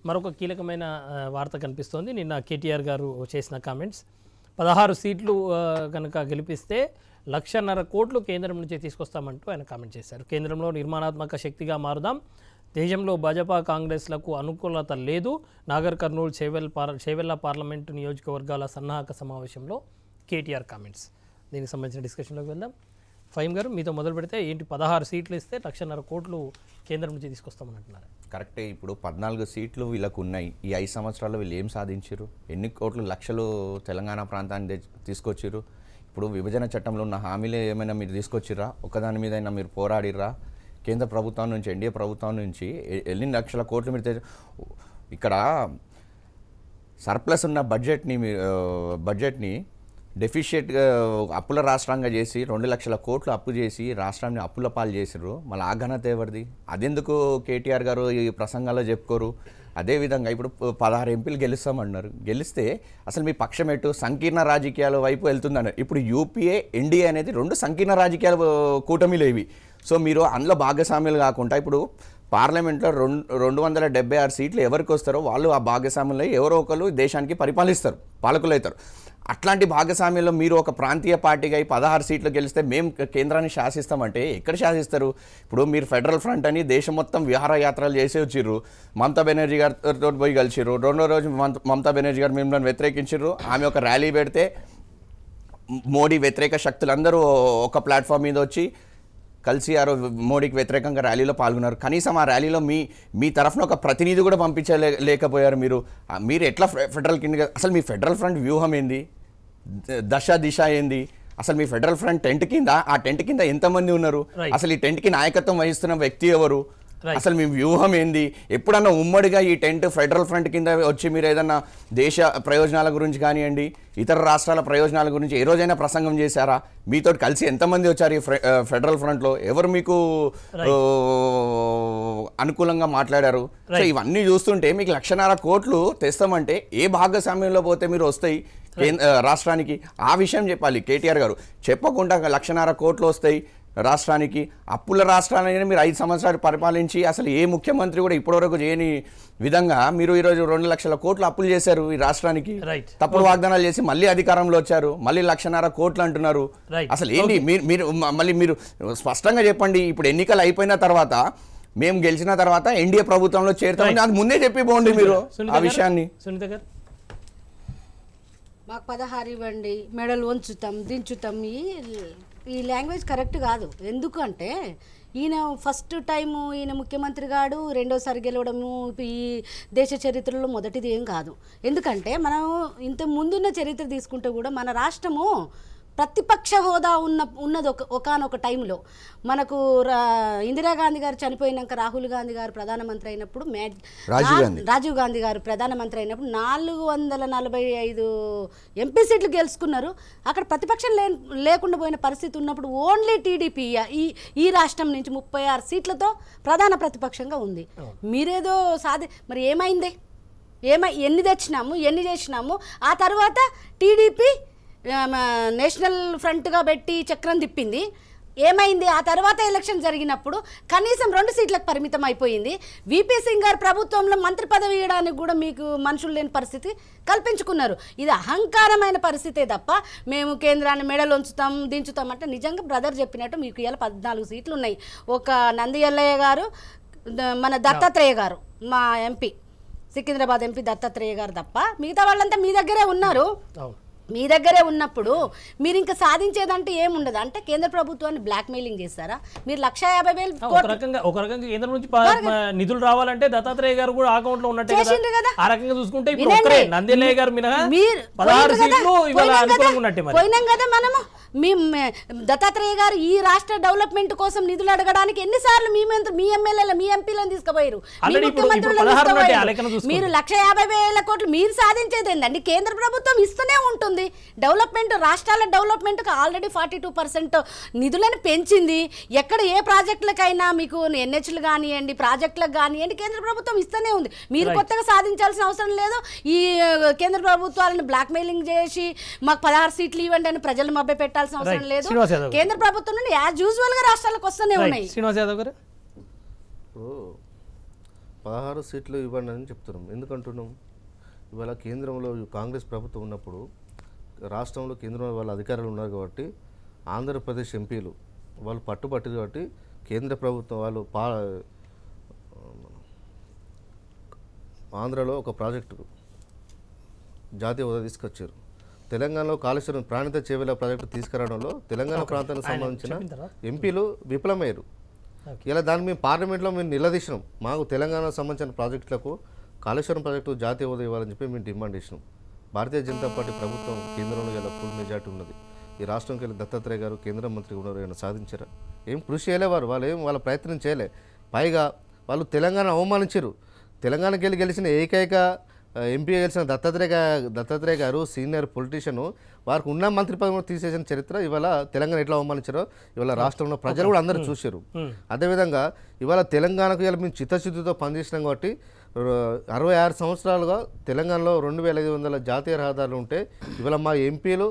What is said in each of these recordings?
మరొక కీలకమైన వార్త కనిపిస్తోంది. నిన్న కేటీఆర్ గారు చేసిన కామెంట్స్ 16 సీట్లు కనుక గెలిపిస్తే 1.5 కోట్లు కేంద్రం నుంచి తీసుకొస్తామంటూ ఆయన కామెంట్ చేశారు. కేంద్రంలో నిర్మాణాత్మక శక్తిగా మారుదాం, దేశంలో భాజపా కాంగ్రెస్లకు అనుకూలత లేదు. నాగర్ కర్నూలు చేవెళ్ల పార్లమెంటు నియోజకవర్గాల సన్నాహక సమావేశంలో కేటీఆర్ కామెంట్స్. దీనికి సంబంధించిన డిస్కషన్లోకి వెళ్దాం. ఫహీం గారు, మీతో మొదలు పెడితే ఏంటి 16 సీట్లు ఇస్తే 1.5 కోట్లు కేంద్రం నుంచి తీసుకొస్తామని అంటున్నారు. కరెక్టే. ఇప్పుడు 14 సీట్లు వీళ్ళకు ఉన్నాయి. ఈ 5 సంవత్సరాల్లో వీళ్ళు ఏం సాధించారు? ఎన్ని కోట్లు లక్షలు తెలంగాణ ప్రాంతాన్ని తీసుకొచ్చారు? ఇప్పుడు విభజన చట్టంలో ఉన్న హామీలు ఏమైనా మీరు తీసుకొచ్చిర్రా? ఒకదాని మీద అయినా మీరు పోరాడిర్రా? కేంద్ర ప్రభుత్వం నుంచి, ఎన్డీఏ ప్రభుత్వం నుంచి ఎన్ని లక్షల కోట్లు మీరు ఇక్కడ సర్ప్లస్ ఉన్న బడ్జెట్ని డెఫిషియట్ అప్పుల రాష్ట్రంగా చేసి 2 లక్షల కోట్లు అప్పు చేసి రాష్ట్రాన్ని అప్పుల పాలు చేసిర్రు. మళ్ళీ ఆ ఘనత ఎవరిది? అదెందుకు కేటీఆర్ గారు ఈ ప్రసంగాల్లో చెప్పుకోరు? అదేవిధంగా ఇప్పుడు 16 ఎంపీలు గెలుస్తామన్నారు. గెలిస్తే అసలు మీ పక్షం ఎటు? సంకీర్ణ రాజకీయాల వైపు వెళ్తుందన్నారు. ఇప్పుడు యూపీఏ, ఎన్డీఏ అనేది 2 సంకీర్ణ రాజకీయాల కూటమిలు ఇవి. సో మీరు అందులో భాగస్వామ్యాలు కాకుండా ఇప్పుడు పార్లమెంట్లో 276 సీట్లు ఎవరికి వస్తారో వాళ్ళు ఆ భాగస్వామ్యంలో ఎవరో ఒకరు దేశానికి పరిపాలిస్తారు, పాలకులు అవుతారు. అట్లాంటి భాగస్వామ్యంలో మీరు ఒక ప్రాంతీయ పార్టీగా 16 సీట్లు గెలిస్తే మేము కేంద్రాన్ని శాసిస్తామంటే ఎక్కడ శాసిస్తారు? ఇప్పుడు మీరు ఫెడరల్ ఫ్రంట్ అని దేశం మొత్తం విహారయాత్రలు చేసి వచ్చిర్రు. మమతా బెనర్జీ గారితో పోయి కలిసిర్రు. రెండో రోజు మమతా బెనర్జీ గారు మిమ్మల్ని వ్యతిరేకించారు. ఆమె ఒక ర్యాలీ పెడితే మోడీ వ్యతిరేక శక్తులందరూ ఒక ప్లాట్ఫామ్ మీద వచ్చి కలిసి మోడీకి వ్యతిరేకంగా ర్యాలీలో పాల్గొన్నారు. కనీసం ఆ ర్యాలీలో మీ తరఫున ఒక ప్రతినిధి కూడా పంపించలేకపోయారు. మీరు ఎట్లా ఫెడరల్ కింద? అసలు మీ ఫెడరల్ ఫ్రంట్ వ్యూహం ఏంది? దిశ ఏంది? అసలు మీ ఫెడరల్ ఫ్రంట్ టెంట్ కింద, ఆ టెంట్ కింద ఎంతమంది ఉన్నారు? అసలు ఈ టెంట్కి నాయకత్వం వహిస్తున్న వ్యక్తి ఎవరు? అసలు మీ వ్యూహం ఏంది? ఎప్పుడన్నా ఉమ్మడిగా ఈ టెంట్ ఫెడరల్ ఫ్రంట్ కింద వచ్చి మీరు ఏదన్నా దేశ ప్రయోజనాల గురించి కానివ్వండి, ఇతర రాష్ట్రాల ప్రయోజనాల గురించి ఏ రోజైనా ప్రసంగం చేశారా? మీతో కలిసి ఎంతమంది వచ్చారు ఈ ఫెడరల్ ఫ్రంట్లో? ఎవరు మీకు అనుకూలంగా మాట్లాడారు? సో ఇవన్నీ చూస్తుంటే మీకు 1.5 కోట్లు తెస్తామంటే ఏ భాగస్వామ్యంలో పోతే మీరు వస్తాయి రాష్ట్రానికి? ఆ విషయం చెప్పాలి కేటీఆర్ గారు. చెప్పకుండా 1.5 కోట్లు వస్తాయి రాష్ట్రానికి, అప్పుల రాష్ట్రాన్ని మీరు 5 సంవత్సరాలు పరిపాలించి అసలు ఏ ముఖ్యమంత్రి కూడా ఇప్పటివరకు చేయని విధంగా మీరు ఈరోజు 2 లక్షల కోట్లు అప్పులు చేశారు ఈ రాష్ట్రానికి. తప్పుడు వాగ్దానాలు చేసి మళ్ళీ అధికారంలో వచ్చారు, మళ్ళీ 1.5 కోట్లు అంటున్నారు. అసలు ఏంటి? మీరు స్పష్టంగా చెప్పండి. ఇప్పుడు ఎన్నికలు అయిపోయిన తర్వాత, మేము గెలిచిన తర్వాత ఎన్డీఏ ప్రభుత్వంలో చేరుతామని అది ముందే చెప్పి పోండి మీరు ఆ విషయాన్ని. మాకు 16 ఇవ్వండి, మెడలు వంచుతాం, దించుతాం, ఈ లాంగ్వేజ్ కరెక్ట్ కాదు. ఎందుకంటే ఈయన ఫస్ట్ టైము ఈయన ముఖ్యమంత్రి గాడు, రెండోసారి గెలవడము ఈ దేశ చరిత్రలో మొదటిది ఏం కాదు. ఎందుకంటే మనం ఇంత ముందున్న చరిత్ర తీసుకుంటే కూడా మన రాష్ట్రము ప్రతిపక్ష హోదా ఉన్నది ఒకనొక టైంలో. మనకు ఇందిరాగాంధీ గారు చనిపోయినాక రాహుల్ గాంధీ గారు ప్రధానమంత్రి అయినప్పుడు, రాజీవ్ గాంధీ గారు ప్రధానమంత్రి అయినప్పుడు 445 ఎంపీ సీట్లు గెలుచుకున్నారు. అక్కడ ప్రతిపక్షం లేకుండా పోయిన పరిస్థితి ఉన్నప్పుడు ఓన్లీ టీడీపీ ఈ రాష్ట్రం నుంచి 36 సీట్లతో ప్రధాన ప్రతిపక్షంగా ఉంది. మీరేదో మరి ఏమైంది? ఎన్ని తెచ్చినాము, ఎన్ని చేసినాము? ఆ తర్వాత టీడీపీ నేషనల్ ఫ్రంట్గా పెట్టి చక్రం తిప్పింది. ఏమైంది? ఆ తర్వాత ఎలక్షన్ జరిగినప్పుడు కనీసం 2 సీట్లకు పరిమితం అయిపోయింది. వీపీ సింగ్ గారు ప్రభుత్వంలో మంత్రి పదవి ఇవ్వడానికి కూడా మీకు మనుషులు లేని పరిస్థితి కల్పించుకున్నారు. ఇది అహంకారమైన పరిస్థితే తప్ప మేము కేంద్రాన్ని మెడలు ఉంచుతాం, దించుతాం అంటే నిజంగా బ్రదర్ చెప్పినట్టు మీకు ఇలా 14 సీట్లు ఉన్నాయి. ఒక నంది ఎల్లయ్య గారు, మన దత్తాత్రేయ గారు, మా ఎంపీ సికింద్రాబాద్ ఎంపీ దత్తాత్రేయ గారు తప్ప మిగతా వాళ్ళంతా మీ దగ్గరే ఉన్నారు. మీ దగ్గరే ఉన్నప్పుడు మీరు ఇంకా సాధించేదంటే ఏముండదు. అంటే కేంద్ర ప్రభుత్వాన్ని బ్లాక్ మెయిలింగ్ చేస్తారా మీరు? 150,000 ఒక రకంగా కేంద్రం నుంచి నిధులు రావాలంటే దత్తాత్రేయ గారు కూడా అకౌంట్ లో ఉన్నట్టే కదా. ఆ రకంగా చూసుకుంటే నందిలయ్య గారు మినహా 16 సీట్లు ఇవాళ అనుకూలంగా ఉన్నట్టే. పోయినాం కదా మనము. దత్తాత్రేయ గారు ఈ రాష్ట్ర డెవలప్మెంట్ కోసం నిధులు అడగడానికి ఎన్నిసార్లు మీ ఎమ్మెల్యేలు, మీ ఎంపీలను తీసుకుపోయారు, మీరు 150,000 కోట్లు మీరు సాధించేది ఏంటండి? కేంద్ర ప్రభుత్వం ఇస్తూనే ఉంటుంది డెవలప్మెంట్. రాష్ట్రాల డెవలప్మెంట్కి ఆల్రెడీ 42% నిధులను పెంచింది. ఎక్కడ ఏ ప్రాజెక్టులకైనా మీకు ఎన్హెచ్లు కానివ్వండి, ప్రాజెక్టులకు కానివ్వండి కేంద్ర ప్రభుత్వం ఇస్తూనే ఉంది. మీరు కొత్తగా సాధించాల్సిన అవసరం లేదు. ఈ కేంద్ర ప్రభుత్వాలను బ్లాక్ మెయిలింగ్ చేసి మాకు 16 సీట్లు ఇవ్వండి అని ప్రజలు మభ్య పెట్టాల్సిన అవసరం లేదు. కేంద్ర ప్రభుత్వం నుండి యాజ్ యూజువల్ గా రాష్ట్రాలకు వస్తూనే ఉన్నాయి. శ్రీనివాస్ యాదవ్ గారు, 16 సీట్లు ఇవ్వండి అని చెప్తున్నాం. ఎందుకంటున్నాం? ఇవాళ కేంద్రంలో కాంగ్రెస్ ప్రభుత్వం ఉన్నప్పుడు రాష్ట్రంలో కేంద్రంలో వాళ్ళ అధికారులు ఉన్నారు కాబట్టి ఆంధ్రప్రదేశ్ ఎంపీలు వాళ్ళు పట్టుబట్టారు కాబట్టి కేంద్ర ప్రభుత్వం వాళ్ళు ఆంధ్రలో ఒక ప్రాజెక్టు జాతీయ హోదా తీసుకొచ్చారు. తెలంగాణలో కాళేశ్వరం ప్రాణిత చేవేల ప్రాజెక్టు తీసుకురావడంలో తెలంగాణ ప్రాంతానికి సంబంధించిన ఎంపీలు విఫలమయ్యారు. ఇలా దాన్ని మేము పార్లమెంట్లో మేము నిలదీసినాం. మాకు తెలంగాణకు సంబంధించిన ప్రాజెక్టులకు కాళేశ్వరం ప్రాజెక్టు జాతీయ హోదా ఇవ్వాలని చెప్పి మేము డిమాండ్ చేసినాం. భారతీయ జనతా పార్టీ ప్రభుత్వం కేంద్రంలో ఇలా ఫుల్ మెజార్టీ ఉన్నది. ఈ రాష్ట్రంకి వెళ్ళి దత్తాత్రేయ గారు కేంద్ర మంత్రి ఉన్నారు, ఏమైనా సాధించారా? ఏం కృషి చేయలేవారు, వాళ్ళు ఏం వాళ్ళ ప్రయత్నం చేయలే. పైగా వాళ్ళు తెలంగాణ అవమానించారు. తెలంగాణకి వెళ్ళి గెలిచిన ఏకైక ఎంపీ గెలిచిన దత్తాత్రేయ గారు సీనియర్ పొలిటీషియను, వారికి ఉన్న మంత్రి పదవి తీసేసిన చరిత్ర ఇవాళ తెలంగాణ ఎట్లా అవమానించారో ఇవాళ రాష్ట్రంలో ప్రజలు కూడా అందరూ చూశారు. అదేవిధంగా ఇవాళ తెలంగాణకు ఇలా మేము చిత్తశుద్ధితో పనిచేసినాం కాబట్టి 66 సంవత్సరాలుగా తెలంగాణలో 2500 జాతీయ రహదారులు ఉంటే ఇవాళ మా ఎంపీలు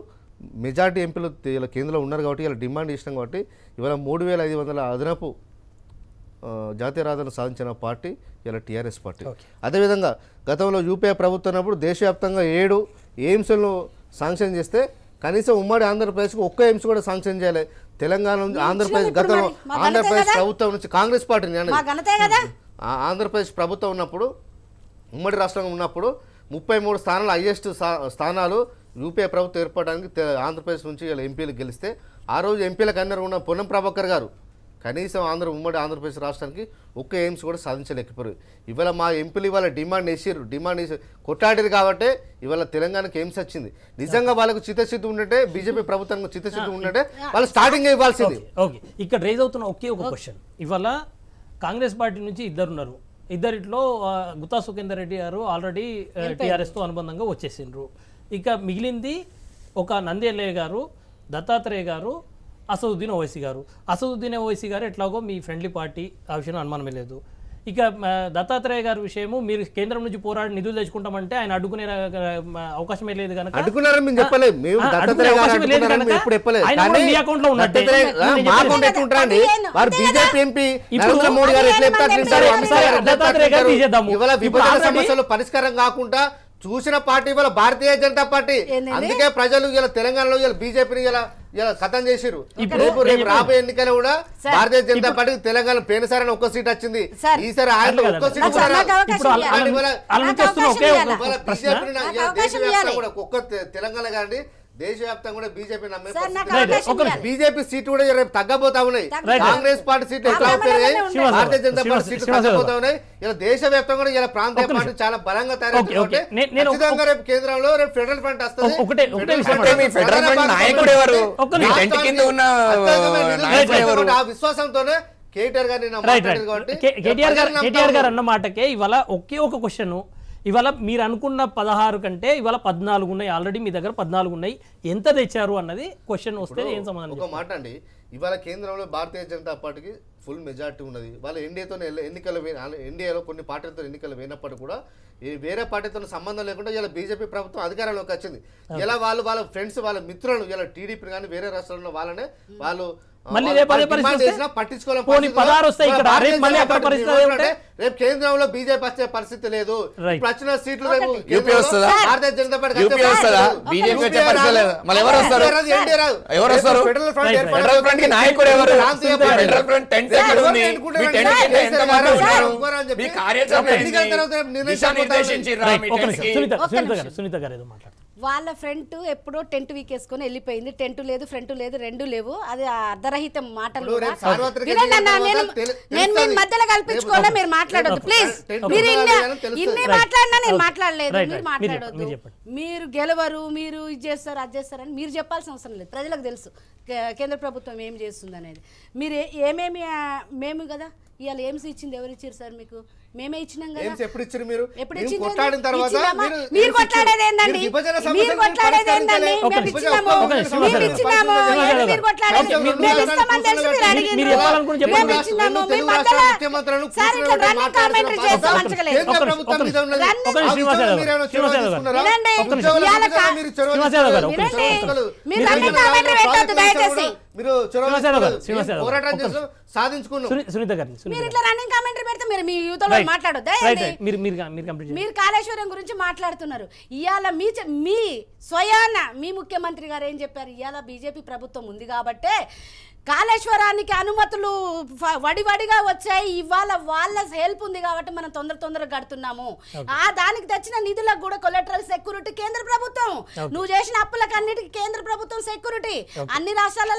మెజార్టీ ఎంపీలు ఇలా కేంద్రంలో ఉన్నారు కాబట్టి ఇలా డిమాండ్ చేసినాం కాబట్టి ఇవాళ 3500 అదనపు జాతీయ రహదారులు సాధించిన పార్టీ ఇలా టీఆర్ఎస్ పార్టీ. అదేవిధంగా గతంలో యూపీఏ ప్రభుత్వం ఉన్నప్పుడు దేశవ్యాప్తంగా 7 ఎయిమ్స్లను శాంక్షన్ చేస్తే కనీసం ఉమ్మడి ఆంధ్రప్రదేశ్కి ఒక్క ఎయిమ్స్ కూడా శాంక్షన్ చేయాలి. తెలంగాణ నుంచి ఆంధ్రప్రదేశ్ గతంలో ఆంధ్రప్రదేశ్ ప్రభుత్వం నుంచి కాంగ్రెస్ పార్టీ ఆంధ్రప్రదేశ్ ప్రభుత్వం ఉన్నప్పుడు ఉమ్మడి రాష్ట్రంగా ఉన్నప్పుడు 33 స్థానాలు హైయెస్ట్ స్థానాలు యూపీఏ ప్రభుత్వం ఏర్పడడానికి ఆంధ్రప్రదేశ్ నుంచి ఇలా ఎంపీలు గెలిస్తే ఆ రోజు ఎంపీలకు అన్నారు ఉన్న పొన్నం ప్రభాకర్ గారు కనీసం ఉమ్మడి ఆంధ్రప్రదేశ్ రాష్ట్రానికి ఒక్క ఎయిమ్స్ కూడా సాధించలేకపోయారు. ఇవాళ మా ఎంపీలు ఇవాళ డిమాండ్ చేసి కొట్లాడారు కాబట్టి ఇవాళ తెలంగాణకి ఎయిమ్స్ వచ్చింది. నిజంగా వాళ్ళకు చిత్తశుద్ధి ఉంటే బీజేపీ ప్రభుత్వానికి చిత్తశుద్ధి ఉంటే వాళ్ళు స్టార్టింగ్ ఇవ్వాల్సింది. ఓకే, ఇక్కడ రేజ్ అవుతున్న ఒకే ఒక క్వశ్చన్. ఇవాళ కాంగ్రెస్ పార్టీ నుంచి ఇద్దరున్నారు. ఇద్దరిట్లో గుత్తా సుఖేందర్ రెడ్డి గారు ఆల్రెడీ టీఆర్ఎస్తో అనుబంధంగా వచ్చేసిండ్రు. ఇక మిగిలింది ఒక నంది ఎల్లయ్య గారు, దత్తాత్రేయ గారు, అసదుద్దీన్ ఓవైసీ గారు. అసదుద్దీన్ ఓవైసీ గారు ఎట్లాగో మీ ఫ్రెండ్లీ పార్టీ, ఆ విషయంలో అనుమానమే లేదు. ఇక దత్తాత్రేయ గారి విషయము మీరు కేంద్రం నుంచి పోరాడి నిధులు తెచ్చుకుంటామంటే ఆయన అడ్డుకునే అవకాశమే లేదు కనుక పరిష్కారం కాకుండా చూసిన పార్టీ ఇవాళ భారతీయ జనతా పార్టీ. అందుకే ప్రజలు ఇలా తెలంగాణలో ఇలా బీజేపీని ఇలా ఖతం చేసిరు. రేపు రాబోయే ఎన్నికలు కూడా భారతీయ జనతా పార్టీకి తెలంగాణ పోయినసారి ఒక్క సీట్ వచ్చింది, ఈసారి ఆయన ఒక్క సీట్ దేశవ్యాప్తంగా కూడా ఒక్క తెలంగాణ కానీ దేశవ్యాప్తంగా కూడా బీజేపీ బీజేపీ సీట్లు కూడా రేపు తగ్గబోతా ఉన్నాయి. కాంగ్రెస్ పార్టీ సీట్లు ఎట్లా పెరిగాయి, భారతీయ జనతా పార్టీ సీట్లు తగ్గబోతా ఉన్నాయి. ఇలా దేశవ్యాప్తంగా కూడా ఇలా ప్రాంతీయ పార్టీ చాలా బలంగా తయారవుతుంది. ఖచ్చితంగా రేపు కేంద్రంలో రేపు ఫెడరల్ ఫ్రంట్ వస్తుంది. ఆ విశ్వాసంతోనే కేటీఆర్ గారు అన్న మాటకే ఇవాళ ఒకే ఒక క్వశ్చన్. ఇవాళ మీరు అనుకున్న 16 కంటే ఇవాళ 14 ఉన్నాయి. ఆల్రెడీ మీ దగ్గర 14 ఉన్నాయి. ఎంత తెచ్చారు అన్నది క్వశ్చన్ వస్తే ఏం సమాధానం? ఒక మాట అండి, ఇవాళ కేంద్రంలో భారతీయ జనతా పార్టీకి ఫుల్ మెజార్టీ ఉన్నది. వాళ్ళ ఎన్డీఏతో ఎన్డీఏలో కొన్ని పార్టీలతో ఎన్నికలు పోయినప్పటికీ కూడా వేరే పార్టీతో సంబంధం లేకుండా ఇలా బీజేపీ ప్రభుత్వం అధికారంలోకి వచ్చింది. ఇలా వాళ్ళ ఫ్రెండ్స్ వాళ్ళ మిత్రులను ఇలా టీడీపీ కానీ వేరే రాష్ట్రాల్లో వాళ్ళనే వాళ్ళు రేపు కేంద్రంలో బీజేపీ వచ్చే పరిస్థితి లేదు. వచ్చిన సీట్లు భారతీయ జనతా పార్టీ సునీత గారు ఏదో మాట్లాడుతున్నారు. వాళ్ళ ఫ్రంట్ ఎప్పుడో టెంట్ వీకేసుకొని వెళ్ళిపోయింది. టెంట్ లేదు, ఫ్రంట్ లేదు, రెండు లేవు. అది అర్ధరహితం మాటలు. నేను మీ మధ్యలో కల్పించుకోవాలా, మీరు మాట్లాడొద్దు ప్లీజ్. మీరు ఇన్ని మాట్లాడినా నేను మాట్లాడలేదు, మీరు మాట్లాడొద్దు. మీరు గెలవరు, మీరు ఇది చేస్తారు అది చేస్తారని మీరు చెప్పాల్సిన అవసరం లేదు. ప్రజలకు తెలుసు కేంద్ర ప్రభుత్వం ఏం చేస్తుంది అనేది. మీరు ఏమేమి మేము కదా ఇవాళ ఏమ్స్ ఇచ్చింది ఎవరు ఇచ్చారు సార్ మీకు? మేమే ఇచ్చినాం కదా. ఎప్పుడు ఇచ్చారు మీరు? ఎప్పుడు కొట్లాడిన తర్వాత మీరు కొట్లాడేది ఏందండి? మీరు కొట్లాడేది ఏందండి? మేము ఇచ్చినాము, మేము ఇచ్చినాము, మీరు కొట్లాడేది మేము ఇస్తామని తెలుసు మీరు అడిగిండ్రు. మేము ఇచ్చినాము, మేము మధ్యలో సార్ ఇట్లా రన్నింగ్ కామెంటరీ చేస్తే మంచిగా లేదు. మీరు రన్నింగ్ కామెంటరీ పెట్టొద్దు దయచేసి. మీరు చొరవ శ్రీనివాస్ యాదవ్ గారు, తీసుకోలేదు. శ్రీనివాస్ యాదవ్ గారు, పోరాటం ఒక్క చేసాం, సాధించుకున్నాం. సునీత గారిని మీరు ఇట్లా రన్నింగ్ కామెంటరీ పెడితే మీరు యూత్ రైట్ మాట్లాడొద్దా రైట్ రైట్ మీరు మీరు మీరు కంప్లీట్ చేయండి. మీరు కాళేశ్వరం గురించి మాట్లాడుతున్నారు. ఇవాళ మీ స్వయాన మీ ముఖ్యమంత్రి గారు ఏం చెప్పారు? ఇవాళ బీజేపీ ప్రభుత్వం ఉంది కాబట్టే కాళేశ్వరానికి అనుమతులు వడివడిగా వచ్చాయి. ఇవాళ వాళ్ళ హెల్ప్ ఉంది కాబట్టి మనం తొందరగా కడుతున్నాము. దానికి తెచ్చిన నిధులకు కూడా కొలెటరల్ సెక్యూరిటీ కేంద్ర ప్రభుత్వం. నువ్వు చేసిన అప్పులకు అన్నిటికీ కేంద్ర ప్రభుత్వం సెక్యూరిటీ. అన్ని రాష్ట్రాల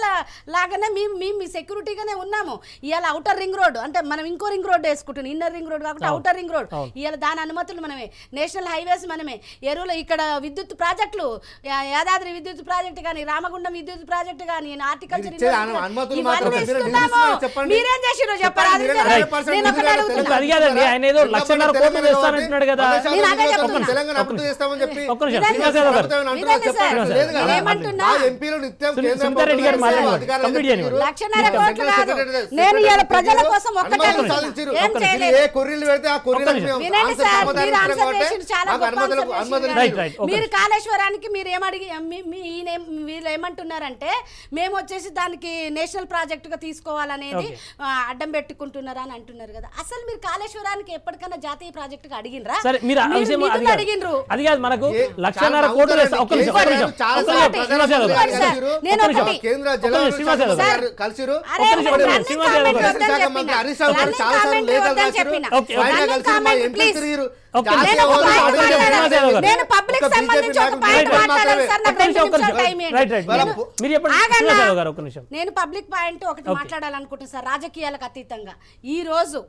లాగానే మేము సెక్యూరిటీగానే ఉన్నాము. ఇవాళ అవుటర్ రింగ్ రోడ్ అంటే మనం ఇంకో రింగ్ రోడ్ వేసుకుంటున్నాం, ఇన్నర్ రింగ్ రోడ్ కాకుండా అవుటర్ రింగ్ రోడ్. ఇవాళ దాని అనుమతులు మనమే, నేషనల్ హైవేస్ మనమే, ఎరువులు ఇక్కడ విద్యుత్ ప్రాజెక్టులు, యాదాద్రి విద్యుత్ ప్రాజెక్టు కానీ, రామగుండం విద్యుత్ ప్రాజెక్టు కానీ, హార్టికల్చర్ మీరేం చేసిరో చెప్పారు. ఆయన ఏదో 1,00,000 కోట్లు వేస్తానంటున్నాడు కదా. నేను ఇవాళ ప్రజల కోసం మీరు కాళేశ్వరానికి మీరు ఏమడిగి వీళ్ళు ఏమంటున్నారంటే మేము వచ్చేసి దానికి నేషనల్ ప్రాజెక్ట్ గా తీసుకోవాలనేది అడ్డం పెట్టుకుంటున్నారా అని అంటున్నారు కదా. అసలు మీరు కాళేశ్వరానికి ఎప్పటికైనా జాతీయ ప్రాజెక్ట్ గా అడిగినరా? అడిగినరు. అది కాదు మనకు 1,00,000 కోట్లు నేను పబ్లిక్ పాయింట్ ఒకటి మాట్లాడాలనుకుంటున్నా సార్. రాజకీయాలకు అతీతంగా ఈ రోజు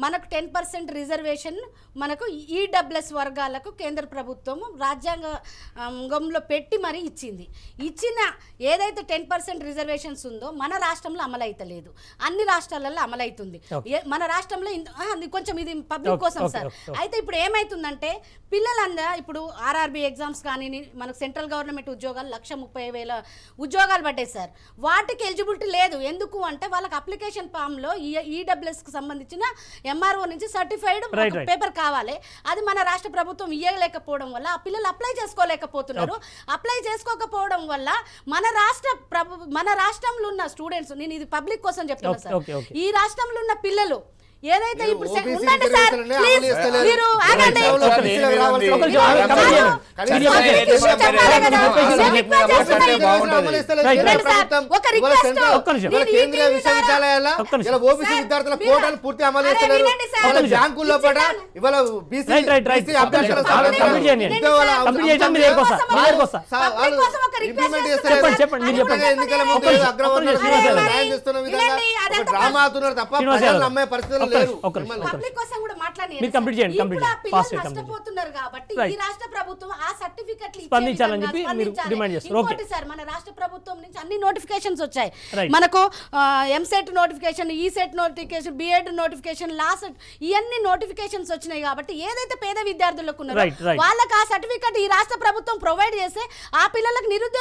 మనకు 10% రిజర్వేషన్ మనకు ఈడబ్ల్యూఎస్ వర్గాలకు కేంద్ర ప్రభుత్వం రాజ్యాంగంలో పెట్టి మరీ ఇచ్చింది. ఇచ్చిన ఏదైతే 10% రిజర్వేషన్స్ ఉందో మన రాష్ట్రంలో అమలైతలేదు, అన్ని రాష్ట్రాలలో అమలవుతుంది. మన రాష్ట్రంలో కొంచెం ఇది పబ్లిక్ కోసం సార్. అయితే ఇప్పుడు ఏమైతుందంటే పిల్లలందా ఇప్పుడు ఆర్ఆర్బి ఎగ్జామ్స్ కానీ మనకు సెంట్రల్ గవర్నమెంట్ ఉద్యోగాలు 1,30,000 ఉద్యోగాలు పడ్డాయి సార్. వాటికి ఎలిజిబిలిటీ లేదు. ఎందుకు అంటే వాళ్ళకి అప్లికేషన్ ఫామ్లో ఈడబ్ల్యూఎస్కి సంబంధించిన ఎంఆర్ఓ నుంచి సర్టిఫైడ్ పేపర్ కావాలి. అది మన రాష్ట్ర ప్రభుత్వం ఇవ్వలేకపోవడం వల్ల ఆ పిల్లలు అప్లై చేసుకోలేకపోతున్నారు. అప్లై చేసుకోకపోవడం వల్ల మన రాష్ట్రంలో ఉన్న స్టూడెంట్స్, నేను ఇది పబ్లిక్ కోసం చెప్తున్నా సార్, ఈ రాష్ట్రంలో ఉన్న పిల్లలు ఏదైతే ఇప్పుడు ఉండండి సార్ ప్లీజ్ మీరు ఆగండి. ఒక రిక్వెస్ట్, కేంద్రీయ విశ్వవిద్యాలయాల ఓబీసీ విద్యార్థుల కోటాను పూర్తి అమలు చేస్తున్నారు. బ్యాంకుల్లో కూడా ఇవాళ బీసీ ఇంప్లిమెంట్ చేస్తారు. ఎన్నికల ముందు న్యాయం చేస్తున్న విధంగా డ్రామా అవుతున్నారు తప్ప ప్రజలు నమ్మే పరిస్థితులు లేరు. పబ్లిక్ కోసం కూడా నష్టపోతున్నారు కాబట్టి ఈ రాష్ట్ర ప్రభుత్వం ఆ సర్టిఫికెట్లు స్పందించాలని చెప్పి మీరు డిమాండ్ చేస్తారు. ఓకే సార్, మన రాష్ట్ర ప్రభుత్వం నుంచి అన్ని నోటిఫికేషన్స్ వచ్చాయి. మనకు EAMCET notification, ECET notification, B Ed notification, last ఇవన్నీ నోటిఫికేషన్స్ వచ్చినాయి కాబట్టి ఏదైతే పేద విద్యార్థులకు ఉన్నారో వాళ్ళకి ఆ సర్టిఫికెట్ ఈ రాష్ట్ర ప్రభుత్వం ప్రొవైడ్ చేస్తే ఆ పిల్లలకు నిరుద్యోగ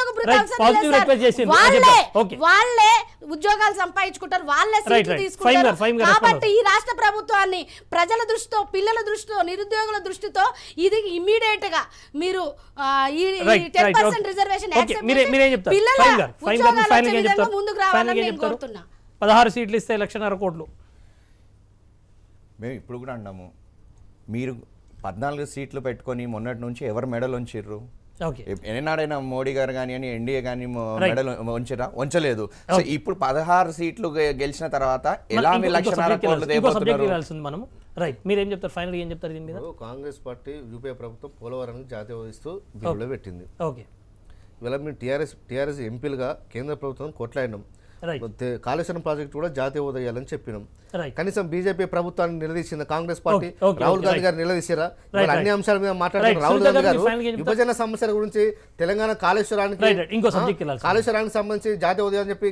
వాళ్ళే ఉద్యోగాలు సంపాదించుకుంటారు, వాళ్ళే సీట్లు తీసుకుంటారు. కాబట్టి ఈ రాష్ట్ర ప్రభుత్వాన్ని ప్రజల దృష్టితో, పిల్లల దృష్టితో, నిరుద్యోగుల దృష్టితో ఇది ఇమ్మీడియట్ గా మీరు ఈ 10% రిజర్వేషన్ ముందుకు రావాలని నేను కోరుతున్నా. 16 సీట్లు ఇస్తే 1,00,000 కోట్లు. మేము ఇప్పుడు కూడా అన్నాము, మీరు 14 సీట్లు పెట్టుకొని మొన్నటి నుంచి ఎవరు మెడల్ ఉంచిర్రు? ఏనాడైనా మోడీ గారు కానీ ఎన్డీఏ కానీ మెడల్ ఉంచరా? ఉంచలేదు. సో ఇప్పుడు 16 సీట్లు గెలిచిన తర్వాత ఎలా 1,00,000 కోట్లు మనం రైట్ మీరేం చెప్తారు? ఫైనల్ ఏం చెప్తారు దీని మీద? కాంగ్రెస్ పార్టీ యూపీఏ ప్రభుత్వం పోలవరాన్ని జాతీయవదిస్తూ బిల్లులో పెట్టింది. ఓకే, ఇవాళ మేము టీఆర్ఎస్ ఎంపీలుగా కేంద్ర ప్రభుత్వం కొట్లాడినాం. కాళేశ్వరం ప్రాజెక్టు కూడా జాతీయ హోదా ఇవ్వాలని చెప్పినాం. కనీసం బీజేపీ ప్రభుత్వాన్ని నిలదీసింది కాంగ్రెస్ పార్టీ, రాహుల్ గాంధీ గారు నిలదీసారా? అన్ని అంశాల మీద మాట్లాడుతున్నారు రాహుల్ గాంధీ గారు. విభజన సమస్యల గురించి తెలంగాణ కాళేశ్వరానికి సంబంధించి జాతీయ హోదా అని చెప్పి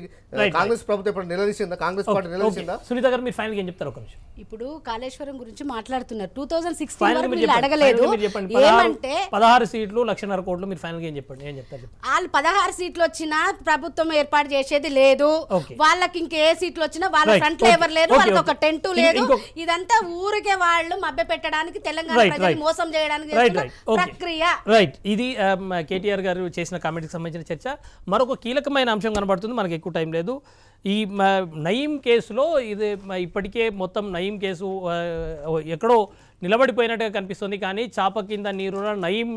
కాంగ్రెస్ ప్రభుత్వం ఇప్పుడు నిలదీసిందా? కాంగ్రెస్ పార్టీ నిలదీసిందా? సునీత గారు మీరు ఫైనల్ ఏం చెప్తారు? ఒక నిమిషం. ఇప్పుడు కాళేశ్వరం గురించి మాట్లాడుతున్నారు 2016 Final వరకు మీరు వీళ్ళు చెప్పండి. అడగలేదు Final మీరు చెప్పండి. ఏమంటే 16 సీట్లు 1.5 కోట్లు మీరు ఫైనల్ గా ఏం చెప్పండి ఏం చెప్తారు చెప్పండి. వాళ్ళు 16 సీట్లు వచ్చినా ప్రభుత్వం ఏర్పాటు చేసేది లేదు. Okay. వాళ్ళకి ఇంకే సీట్లు వచ్చినా వాళ్ళ Right. ఫ్రంట్ లో ఎవరు లేరు, Okay, వాళ్ళకి okay. ఒక టెంట్ లేదు. ఇంకో- ఇదంతా ఊరికే వాళ్ళు మభ్య పెట్టడానికి తెలంగాణ Right, ప్రజలు right. మోసం చేయడానికి రైట్ చేస్తున్న రైట్ ఓకే ప్రక్రియ. రైట్ ఇది కేటీఆర్ గారు చేసిన కామెంట్కి సంబంధించిన చర్చ. మరొక కీలకమైన అంశం కనబడుతుంది, మనకి ఎక్కువ టైం లేదు. ఈ నయీం కేసులో ఇది ఇప్పటికే మొత్తం నయీం కేసు ఎక్కడో నిలబడిపోయినట్టుగా కనిపిస్తుంది. కానీ చాప కింద నీరున నయీం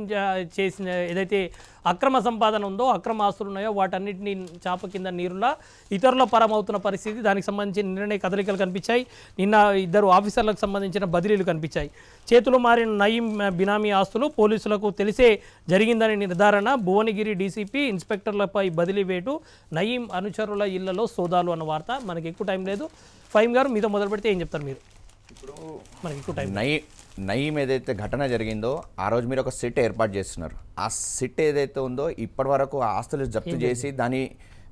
చేసిన ఏదైతే అక్రమ సంపాదన ఉందో, అక్రమ ఆస్తులు ఉన్నాయో వాటన్నిటిని చాప కింద నీరులా ఇతరుల పరమవుతున్న పరిస్థితి. దానికి సంబంధించిన నిర్ణయ కదలికలు కనిపించాయి. నిన్న 2 ఆఫీసర్లకు సంబంధించిన బదిలీలు కనిపించాయి. చేతులు మారిన నయీం బినామీ ఆస్తులు పోలీసులకు తెలిసే జరిగిందని నిర్ధారణ. భువనగిరి డీసీపీ ఇన్స్పెక్టర్లపై బదిలీ వేటు, నయీం అనుచరుల ఇళ్లలో సోదాలు అన్న వార్త. మనకి ఎక్కువ టైం లేదు. ఫహీం గారు మీతో మొదలు పెడితే ఏం చెప్తారు మీరు? ఇప్పుడు మనకి ఎక్కువ టైం. నయీం ఏదైతే ఘటన జరిగిందో ఆ రోజు మీరు ఒక సిట్ ఏర్పాటు చేస్తున్నారు. ఆ సిట్ ఏదైతే ఉందో ఇప్పటి వరకు ఆ ఆస్తులు జప్తు చేసి దాని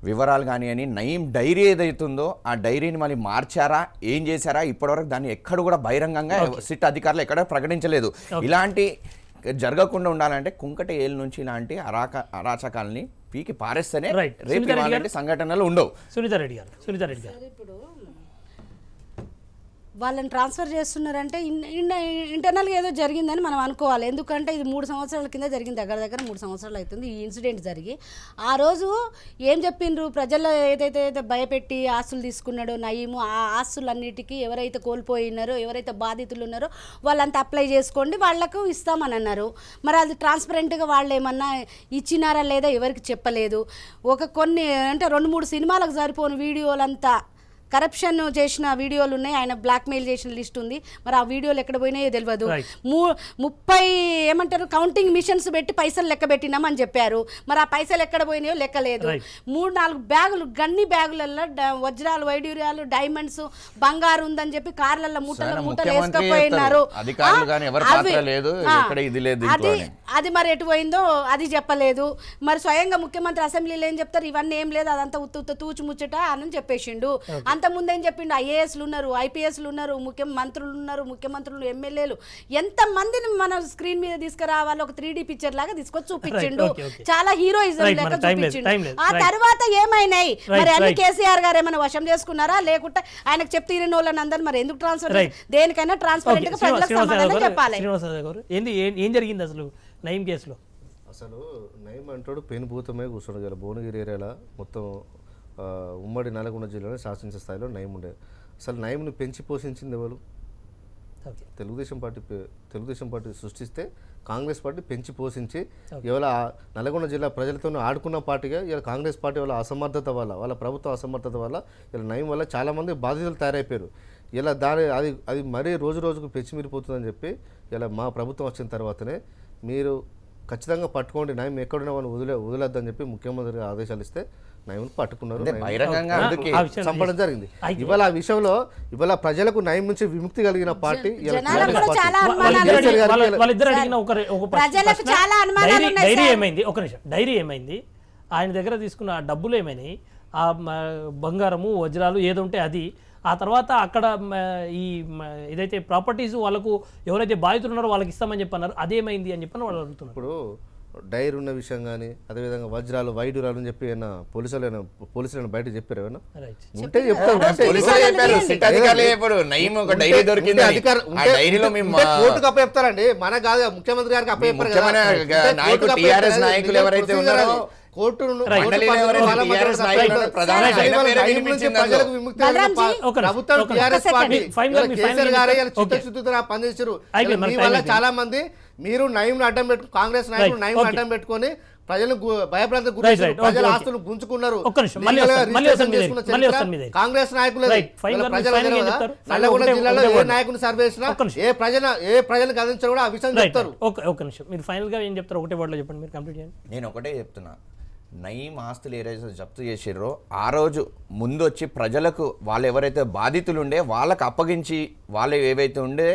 వివరాలు కానీ అని నయీం డైరీ ఏదైతే ఉందో ఆ డైరీని మళ్ళీ మార్చారా, ఏం చేశారా, ఇప్పటివరకు దాన్ని ఎక్కడ కూడా బహిరంగంగా సిట్ అధికారులు ఎక్కడ ప్రకటించలేదు. ఇలాంటి జరగకుండా ఉండాలంటే కుంకట ఏళ్ళ నుంచి ఇలాంటి అరాచకాలని పీకి పారేస్తేనే రేపు ఇలాంటి సంఘటనలు ఉండవు. సునీతా రెడ్డి గారు ఇప్పుడు వాళ్ళని ట్రాన్స్ఫర్ చేస్తున్నారంటే ఇంటర్నల్గా ఏదో జరిగిందని మనం అనుకోవాలి. ఎందుకంటే ఇది 3 సంవత్సరాల కింద జరిగింది, దగ్గర 3 సంవత్సరాలు అవుతుంది ఈ ఇన్సిడెంట్ జరిగి. ఆ రోజు ఏం చెప్పిండ్రు, ప్రజల్లో ఏదైతే భయపెట్టి ఆస్తులు తీసుకున్నాడో నయీము, ఆ ఆస్తులన్నిటికీ ఎవరైతే కోల్పోయినారో, ఎవరైతే బాధితులు ఉన్నారో వాళ్ళంతా అప్లై చేసుకోండి, వాళ్లకు ఇస్తామని అన్నారు. మరి అది ట్రాన్స్పరెంట్గా వాళ్ళు ఏమన్నా ఇచ్చినారా లేదా ఎవరికి చెప్పలేదు. కొన్ని అంటే 2-3 సినిమాలకు సరిపోని వీడియోలంతా కరప్షన్ చేసిన వీడియోలు ఉన్నాయి, ఆయన బ్లాక్మెయిల్ చేసిన లిస్ట్ ఉంది. మరి ఆ వీడియోలు ఎక్కడ పోయినాయో తెలియదు. 30 ఏమంటారు కౌంటింగ్ మిషన్స్ పెట్టి పైసలు లెక్క పెట్టినామని చెప్పారు. మరి ఆ పైసలు ఎక్కడ పోయినాయో లెక్కలేదు. 3-4 బ్యాగులు గన్ని బ్యాగులలో వజ్రాలు, వైడూర్యాలు, డైమండ్స్, బంగారు ఉందని చెప్పి కార్లలో మూటలు వేసుకపోయినారు. అది మరి ఎటు పోయిందో అది చెప్పలేదు. మరి స్వయంగా ముఖ్యమంత్రి అసెంబ్లీలో ఏం చెప్తారు, ఇవన్నీ ఏం లేదు అదంతా ఉత్త తూచు ముచ్చట అని చెప్పేసిండు. అంతకుముందు ఏం చెప్పిండు, ఐఏఎస్లు ఉన్నారు, ఐపీఎస్లు ఉన్నారు, మంత్రులు ఉన్నారు, ముఖ్యమంత్రులు, ఎమ్మెల్యేలు, ఎంతమందిని మన స్క్రీన్ మీద తీసుకురావాలి ఒక 3D పిక్చర్ లాగా తీసుకొచ్చి చూపించిండు. చాలా హీరోయిజం లెక్క చూపించిండు. ఆ తర్వాత ఏమైనాయి మరి అన్ని కేసీఆర్ గారు ఏమైనా వశం చేసుకున్నారా, లేకుంటే ఆయనకు చెప్తే వాళ్ళని అందరూ మరి ఎందుకు ట్రాన్స్ఫర్, దేనికైనా ట్రాన్స్పరెంట్ గా ప్రజలకు సమాధానం చెప్పాలి. ఏం జరిగింది అసలు నయీం కేసులో? అసలు నయీం అంటాడు పెనుభూతమే కూర్చోడు కదా. భువనగిరి ఏరియాలో మొత్తం ఉమ్మడి నల్గొండ జిల్లాలో శాసించే స్థాయిలో నయీం ఉండేది. అసలు నయీంని పెంచి పోషించింది ఎవరు? తెలుగుదేశం పార్టీ సృష్టిస్తే కాంగ్రెస్ పార్టీ పెంచి పోషించి ఇవాళ నల్గొండ జిల్లా ప్రజలతో ఆడుకున్న పార్టీగా ఇవాళ కాంగ్రెస్ పార్టీ వాళ్ళ అసమర్థత వల్ల, వాళ్ళ ప్రభుత్వ అసమర్థత వల్ల ఇలా నయీం వల్ల చాలామంది బాధితులు తయారైపోయారు. ఇలా అది మరీ రోజుకు పెంచిమిరిపోతుందని చెప్పి ఇలా మా ప్రభుత్వం వచ్చిన తర్వాతనే మీరు ఖచ్చితంగా పట్టుకోండి, నయీం ఎక్కడున్నా వాళ్ళు వదిలేద్దని చెప్పి ముఖ్యమంత్రి ఆదేశాలు ఇస్తే నయీం పట్టుకున్నారు, చంపడం జరిగింది. ఇవాళ ఆ విషయంలో ఇవాళ ప్రజలకు నయీం నుంచి విముక్తి కలిగిన పార్టీ డైరీ ఏమైంది, ఆయన దగ్గర తీసుకున్న డబ్బులు ఏమైనాయి, ఆ బంగారము వజ్రాలు ఏదో ఉంటే అది, ఆ తర్వాత అక్కడ ఈ ఏదైతే ప్రాపర్టీస్ వాళ్ళకు ఎవరైతే బాధితులు ఉన్నారో వాళ్ళకి ఇస్తామని చెప్పన్నారు, అదేమైంది అని చెప్పని వాళ్ళు అడుగుతున్నారు. ఇప్పుడు డైరీ ఉన్న విషయం కానీ అదేవిధంగా వజ్రాలు, వైడూరాలు అని చెప్పి పోలీసులను బయట చెప్పారు. ఏమన్నా ఉంటే చెప్తారు, కోర్టుకు అప్ప చెప్తారండి, మన కాదు ముఖ్యమంత్రి గారికి అప్ప చెప్పారు కదా. కోర్టును ప్రభుత్వం టీఆర్ఎస్ పార్టీ కేసీఆర్ గారే చిత్తశుద్ధితో పనిచేశారు. మీ వల్ల చాలా మంది మీరు నయీంను అడ్డం పెట్టు, కాంగ్రెస్ నాయకులు నయీంను అడ్డం పెట్టుకొని ప్రజలను భయప్రాంతం గురించి ప్రజల ఆస్తులు గుంజుకున్నారు. కాంగ్రెస్ నాయకులు నల్లగొండ జిల్లాలో ఏ నాయకుని సర్వే చేసినా ఏ ప్రజలను గదించారు కూడా ఆ విషయం చెప్తారు. ఒక నిమిషం మీరు ఫైనల్ గా ఏం చెప్తారు, ఒకటే వర్డ్ లో చెప్పండి, మీరు కంప్లీట్ చేయండి. నేను ఒకటే చెప్తున్నా, నయీం ఆస్తులు ఏదైతే జప్తు చేసిర్రో ఆ రోజు ముందు వచ్చి ప్రజలకు వాళ్ళు ఎవరైతే బాధితులు ఉండే వాళ్ళకు అప్పగించి వాళ్ళు ఏవైతే ఉండే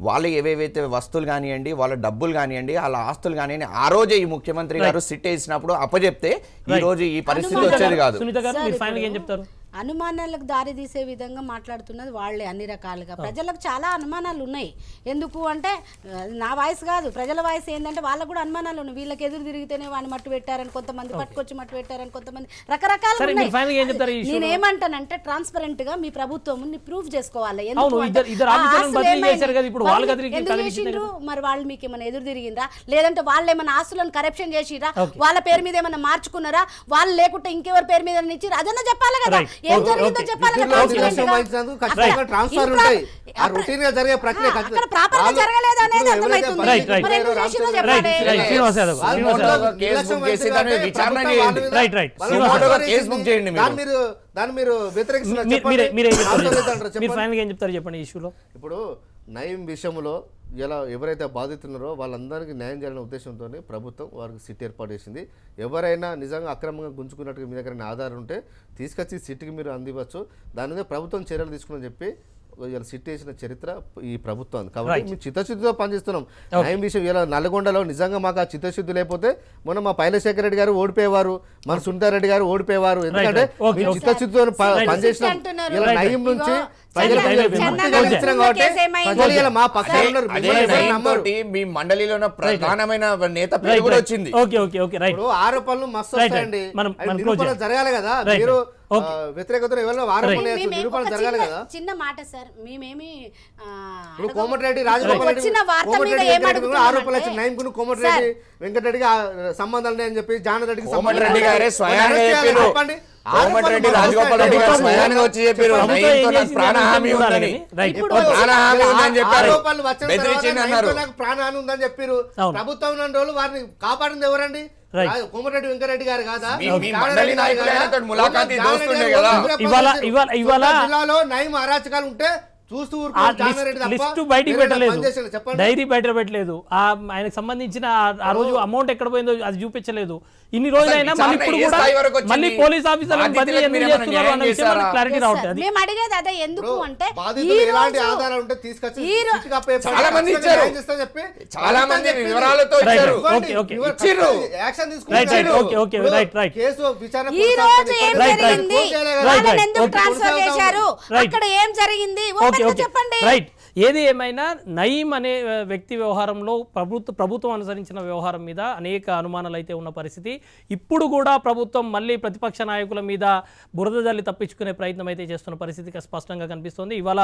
వాళ్ళు ఏవేవైతే వస్తువులు కానివ్వండి, వాళ్ళ డబ్బులు కానివ్వండి, వాళ్ళ ఆస్తులు కానివ్వండి, ఆ రోజే ఈ ముఖ్యమంత్రి గారు సిట్ వేసినప్పుడు అప్పచెప్తే ఈ రోజు ఈ పరిస్థితి వచ్చేది కాదు. సునీత గారు మీరు ఫైనల్ గా ఏం చెప్తారు? అనుమానాలకు దారి తీసే విధంగా మాట్లాడుతున్నది వాళ్ళే అన్ని రకాలుగా. ప్రజలకు చాలా అనుమానాలు ఉన్నాయి. ఎందుకు అంటే నా వాయిస్ కాదు, ప్రజల వాయిస్ ఏంటంటే వాళ్ళకు కూడా అనుమానాలు ఉన్నాయి. వీళ్ళకి ఎదురు తిరిగితేనే వాడిని మట్టు పెట్టారని కొంతమంది, పట్టుకొచ్చి మట్టు పెట్టారని కొంతమంది, రకరకాల నేనేమంటానంటే ట్రాన్స్పరెంట్ గా మీ ప్రభుత్వం ప్రూవ్ చేసుకోవాలి. మరి వాళ్ళు మీకు ఏమైనా ఎదురు తిరిగిందా, లేదంటే వాళ్ళు ఏమైనా ఆస్తులను కరప్షన్ చేసిరా, వాళ్ళ పేరు మీద ఏమైనా మార్చుకున్నారా, వాళ్ళు లేకుంటే ఇంకెవరి పేరు మీద ఇచ్చి అదన్నా చెప్పాలి కదా. ఏం జరిగిందో చెప్పాలి కదా. ఇప్పుడు నయం విషయంలో ఇలా ఎవరైతే బాధితున్నారో వాళ్ళందరికీ న్యాయం చేయాలనే ఉద్దేశంతో ప్రభుత్వం వారికి సిట్ ఏర్పాటు చేసింది. ఎవరైనా నిజంగా అక్రమంగా గుంజుకున్నట్టుగా మీ దగ్గర ఆధారం ఉంటే తీసుకొచ్చి సిట్కి మీరు అందివచ్చు. దాని మీద ప్రభుత్వం చర్యలు తీసుకుని చెప్పి ఇలా సిట్ వేసిన చరిత్ర ఈ ప్రభుత్వం. కాబట్టి మేము చిత్తశుద్ధితో పనిచేస్తున్నాం. నయం విషయం ఇలా నల్గొండలో నిజంగా మాకు ఆ చిత్తశుద్ధి లేకపోతే మొన్న మా పైలశేఖర్ రెడ్డి గారు ఓడిపోయేవారు, మన సునీతారెడ్డి గారు ఓడిపోయేవారు. ఎందుకంటే మేము చిత్తశుద్ధితో పనిచేసిన ఇలా నయం నుంచి మీ మండలిలో ప్రధానమైన నేత పేరు కూడా వచ్చింది. ఆరోపణలు మస్తు వస్తాయండి, నిరూపణ జరగాలి కదా. మీరు వ్యతిరేకత నిరూపణ జరగాలి కదా. చిన్న మాట సార్, మేమేమి ఇప్పుడు కోమటిరెడ్డి రాజగోపాల్ ఆరోపణలు వచ్చిన నయంకు కోమటిరెడ్డి వెంకటరెడ్డికి సంబంధాలు ఉన్నాయని చెప్పి జానరెడ్డికి కోమటిరెడ్డి గారే స్వయంగా చెప్పారు. కోమటిరెడ్డి రాజగోపాల్ రెడ్డి గారు స్వయంగా వచ్చి చెప్పారు ప్రాణహామీ ఉందని, ప్రాణహామీ ఉందని చెప్పారు, ప్రాణహాని ఉందని చెప్పారు. ప్రభుత్వం ఉన్న రోజులు వారిని కాపాడింది ఎవరండి? కోమటిరెడ్డి వెంకటరెడ్డి గారు కాదా? జిల్లాలో నయం అరాచకాలు ఉంటే చూస్తూ లిస్ట్ బయటికి పెట్టలేదు, డైరీ బయట పెట్టలేదు, ఆయనకు సంబంధించిన ఆ రోజు అమౌంట్ ఎక్కడ పోయిందో అది చూపించలేదు. ఇన్ని రోజులైనా మళ్ళీ ఇప్పుడు కూడా మళ్ళీ పోలీస్ ఆఫీసర్లు బదిలీ ఎందుకు చేస్తున్నారు అన్న విషయం క్లారిటీ రావట్లేదు. మేము అడిగేది అదే, ఎందుకు అంటే ఎలాంటి ఆధారాలు ఉంటే తీసుకొచ్చి చాలా మంది ఇచ్చారు, చాలా మంది వివరాలతో ఇచ్చారు. ఈ రోజు ఏం జరిగింది, వాళ్ళని ఎందుకు ట్రాన్స్ఫర్ చేశారు, అక్కడ ఏం జరిగింది చెప్పండి. రైట్. ఏది ఏమైనా నయీం అనే వ్యక్తి వ్యవహారంలో ప్రభుత్వం అనుసరించిన వ్యవహారం మీద అనేక అనుమానాలు అయితే ఉన్న పరిస్థితి. ఇప్పుడు కూడా ప్రభుత్వం మళ్ళీ ప్రతిపక్ష నాయకుల మీద బురద జల్లి తప్పించుకునే ప్రయత్నం అయితే చేస్తున్న పరిస్థితి స్పష్టంగా కనిపిస్తుంది. ఇవాళ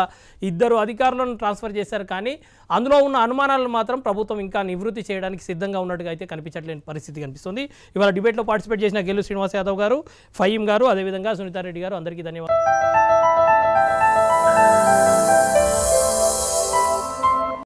2 అధికారులను ట్రాన్స్ఫర్ చేశారు, కానీ అందులో ఉన్న అనుమానాలను మాత్రం ప్రభుత్వం ఇంకా నివృత్తి చేయడానికి సిద్ధంగా ఉన్నట్టుగా అయితే కనిపించట్లేని పరిస్థితి కనిపిస్తుంది. ఇవాళ డిబేట్లో పార్టిసిపేట్ చేసిన గెల్లు శ్రీనివాస్ యాదవ్ గారు, ఫహీం గారు, అదేవిధంగా సునీతారెడ్డి గారు, అందరికీ ధన్యవాదాలు.